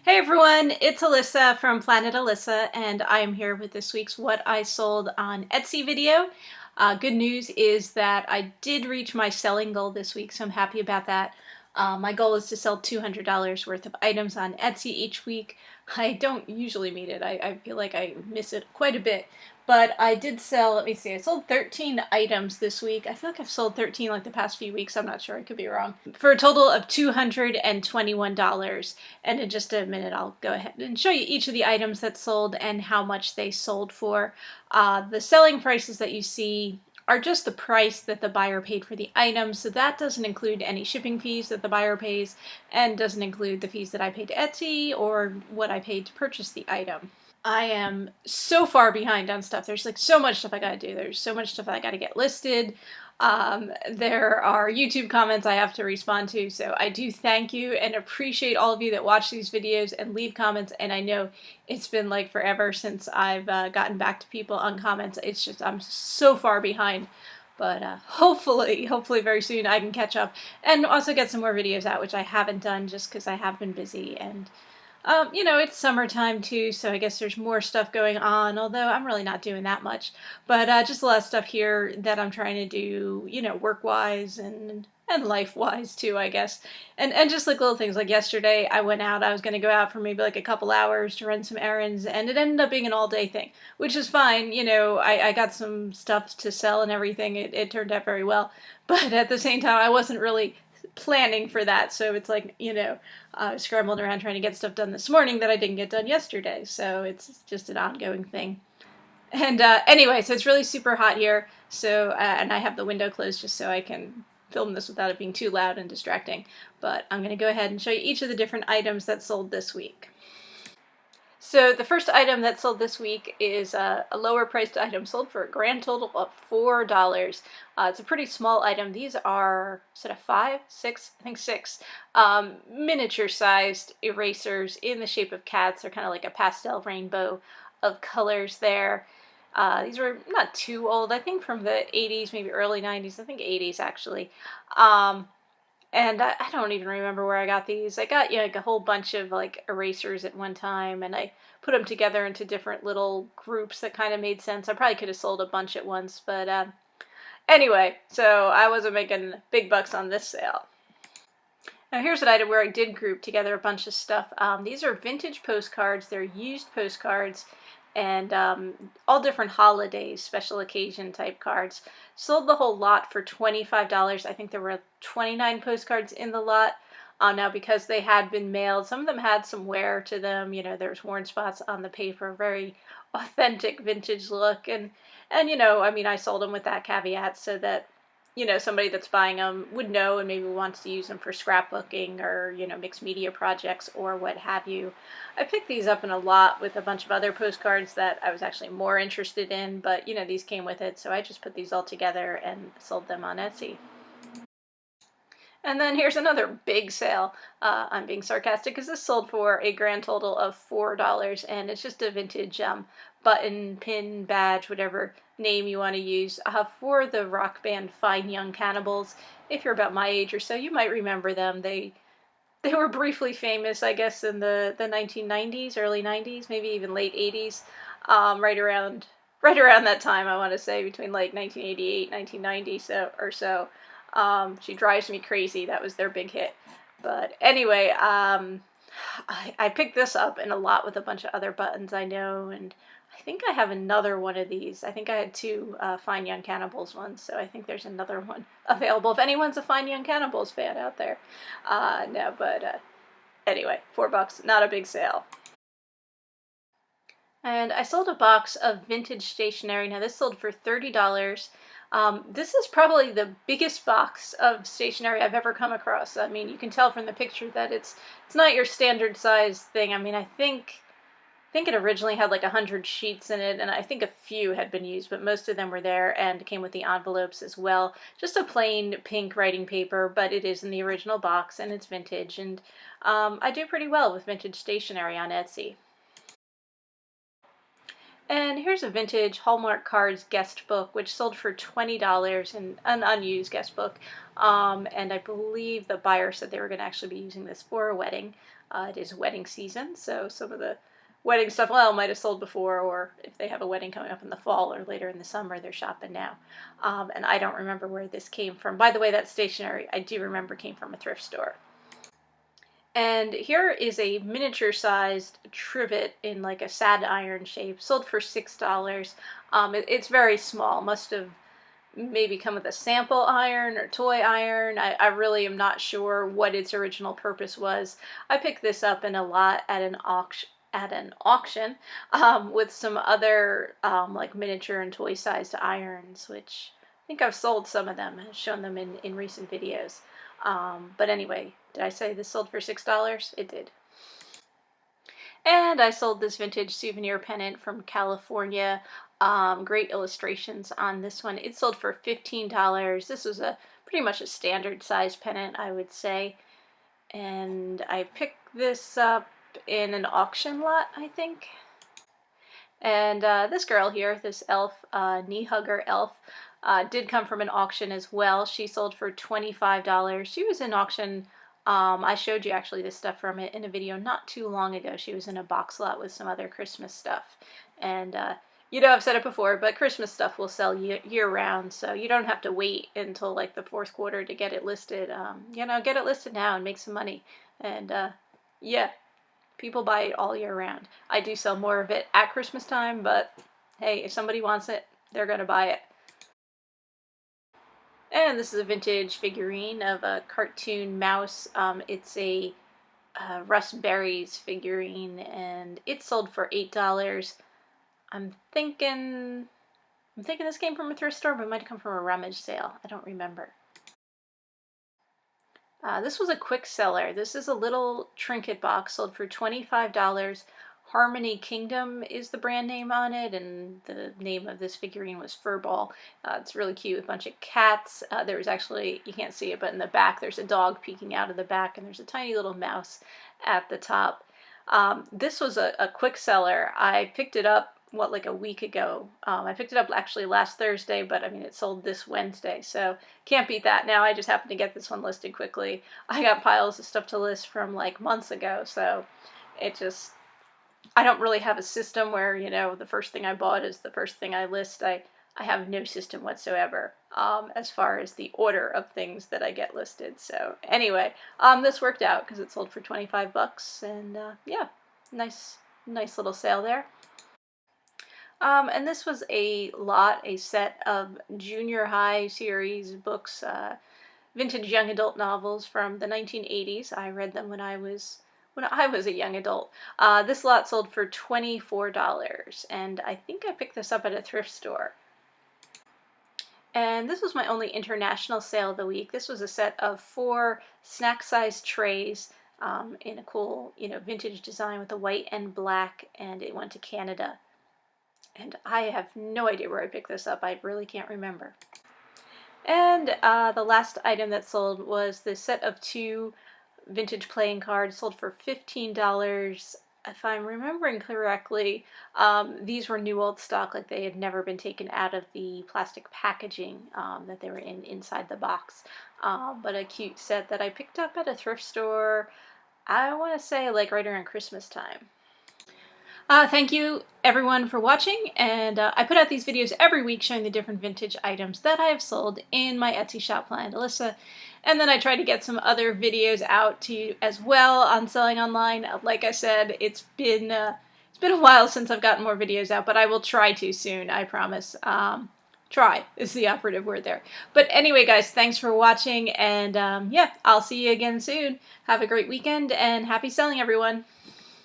Hey everyone, it's Alyssa from Planet Alyssa, and I am here with this week's What I Sold on Etsy video. Good news is that I did reach my selling goal this week, so I'm happy about that. My goal is to sell $200 worth of items on Etsy each week. I don't usually meet it. I feel like I miss it quite a bit. But I did sell, let me see, I sold 13 items this week. I feel like I've sold 13 like the past few weeks. I'm not sure, I could be wrong. For a total of $221. And in just a minute, I'll go ahead and show you each of the items that sold and how much they sold for. The selling prices that you see are just the price that the buyer paid for the item, so that doesn't include any shipping fees that the buyer pays and doesn't include the fees that I paid to Etsy or what I paid to purchase the item. I am so far behind on stuff. There's like so much stuff I gotta do. There's so much stuff I gotta get listed. There are YouTube comments I have to respond to, so I do thank you and appreciate all of you that watch these videos and leave comments. And I know it's been like forever since I've gotten back to people on comments. It's just I'm so far behind. But hopefully very soon I can catch up and also get some more videos out, which I haven't done just because I have been busy. And it's summertime too, so I guess there's more stuff going on, although I'm really not doing that much. But just a lot of stuff here that I'm trying to do, work-wise and life-wise too, I guess. And just like little things, like yesterday I went out, I was going to go out for maybe like a couple hours to run some errands, and it ended up being an all-day thing, which is fine. I got some stuff to sell and everything. It turned out very well. But at the same time, I wasn't really planning for that, so it's like, scrambled around trying to get stuff done this morning that I didn't get done yesterday, so it's just an ongoing thing. And anyway, so it's really super hot here, so and I have the window closed just so I can film this without it being too loud and distracting. But I'm going to go ahead and show you each of the different items that sold this week. So the first item that sold this week is a lower priced item, sold for a grand total of $4. It's a pretty small item. These are, is it a 5, 6? I think 6 miniature sized erasers in the shape of cats. They're kind of like a pastel rainbow of colors there. These were not too old, I think from the 80s, maybe early 90s, I think 80s actually. And I don't even remember where I got these. I got like a whole bunch of like erasers at one time, and I put them together into different little groups that kind of made sense. I probably could have sold a bunch at once, but anyway, so I wasn't making big bucks on this sale. Now here's an item where I did group together a bunch of stuff. These are vintage postcards. They're used postcards, and all different holidays, special occasion type cards. Sold the whole lot for $25. I think there were 29 postcards in the lot. Now because they had been mailed, some of them had some wear to them. There's worn spots on the paper, very authentic vintage look. And I sold them with that caveat so that somebody that's buying them would know and maybe wants to use them for scrapbooking or, mixed media projects or what have you. I picked these up in a lot with a bunch of other postcards that I was actually more interested in, but, these came with it, so I just put these all together and sold them on Etsy. And then here's another big sale. I'm being sarcastic because this sold for a grand total of $4, and it's just a vintage button, pin, badge, whatever name you want to use, for the rock band Fine Young Cannibals. If you're about my age or so, you might remember them. They were briefly famous, I guess, in the 1990s, early 90s, maybe even late 80s, right around that time, I want to say, between like 1988, 1990 or so. She Drives Me Crazy, that was their big hit. But anyway, I picked this up in a lot with a bunch of other buttons I know, and I think I have another one of these. I think I had two Fine Young Cannibals ones, so I think there's another one available if anyone's a Fine Young Cannibals fan out there. No, but anyway, $4, not a big sale. And I sold a box of vintage stationery. Now this sold for $30. This is probably the biggest box of stationery I've ever come across. I mean, you can tell from the picture that it's not your standard size thing. I mean, I think it originally had like 100 sheets in it, and I think a few had been used, but most of them were there and came with the envelopes as well. Just a plain pink writing paper, but it is in the original box and it's vintage, and I do pretty well with vintage stationery on Etsy. And here's a vintage Hallmark Cards guest book, which sold for $20, and an unused guest book. And I believe the buyer said they were going to actually be using this for a wedding. It is wedding season, so some of the wedding stuff, well, might have sold before, or if they have a wedding coming up in the fall or later in the summer, they're shopping now. And I don't remember where this came from. By the way, that stationery, I do remember, came from a thrift store. And here is a miniature-sized trivet in like a sad iron shape, sold for $6. It's very small, must have maybe come with a sample iron or toy iron. I really am not sure what its original purpose was. I picked this up in a lot at an auction with some other like miniature and toy-sized irons, which I think I've sold some of them and shown them in recent videos. But anyway, did I say this sold for $6? It did. And I sold this vintage souvenir pennant from California. Great illustrations on this one. It sold for $15. This was pretty much a standard size pennant, I would say. And I picked this up in an auction lot, I think. And this girl here, this elf, knee hugger elf, did come from an auction as well. She sold for $25. She was in auction. I showed you actually this stuff from it in a video not too long ago. She was in a box lot with some other Christmas stuff. And you know, I've said it before, but Christmas stuff will sell year round, so you don't have to wait until like the fourth quarter to get it listed. You know, get it listed now and make some money. And yeah, people buy it all year round. I do sell more of it at Christmas time, but hey, if somebody wants it, they're gonna buy it. And this is a vintage figurine of a cartoon mouse. It's a Russ Berries figurine, and it sold for $8. I'm thinking this came from a thrift store, but it might have come from a rummage sale. I don't remember. This was a quick seller. This is a little trinket box, sold for $25. Harmony Kingdom is the brand name on it, and the name of this figurine was Furball. It's really cute, a bunch of cats. There was actually, you can't see it, but in the back there's a dog peeking out of the back, and there's a tiny little mouse at the top. This was a quick seller. I picked it up, what, like a week ago. I picked it up actually last Thursday, but I mean, it sold this Wednesday, so can't beat that. Now I just happened to get this one listed quickly. I got piles of stuff to list from like months ago, so it just, I don't really have a system where, you know, the first thing I bought is the first thing I list. I have no system whatsoever as far as the order of things that I get listed. So anyway, this worked out because it sold for 25 bucks, and yeah, nice little sale there. And this was a set of junior high series books, vintage young adult novels from the 1980s. I read them when I was a young adult. This lot sold for $24, and I think I picked this up at a thrift store. And this was my only international sale of the week. This was a set of 4 snack-sized trays in a cool, you know, vintage design with the white and black, and it went to Canada. And I have no idea where I picked this up. I really can't remember. And the last item that sold was this set of 2 vintage playing cards, sold for $15. If I'm remembering correctly, these were new old stock, like they had never been taken out of the plastic packaging that they were inside the box. But a cute set that I picked up at a thrift store, I want to say like right around Christmas time. Thank you everyone for watching, and I put out these videos every week showing the different vintage items that I have sold in my Etsy shop, Alissa, and then I try to get some other videos out to you as well on selling online. Like I said, it's been a while since I've gotten more videos out, but I will try to soon, I promise. Try is the operative word there. But anyway, guys, thanks for watching, and yeah, I'll see you again soon. Have a great weekend, and happy selling, everyone.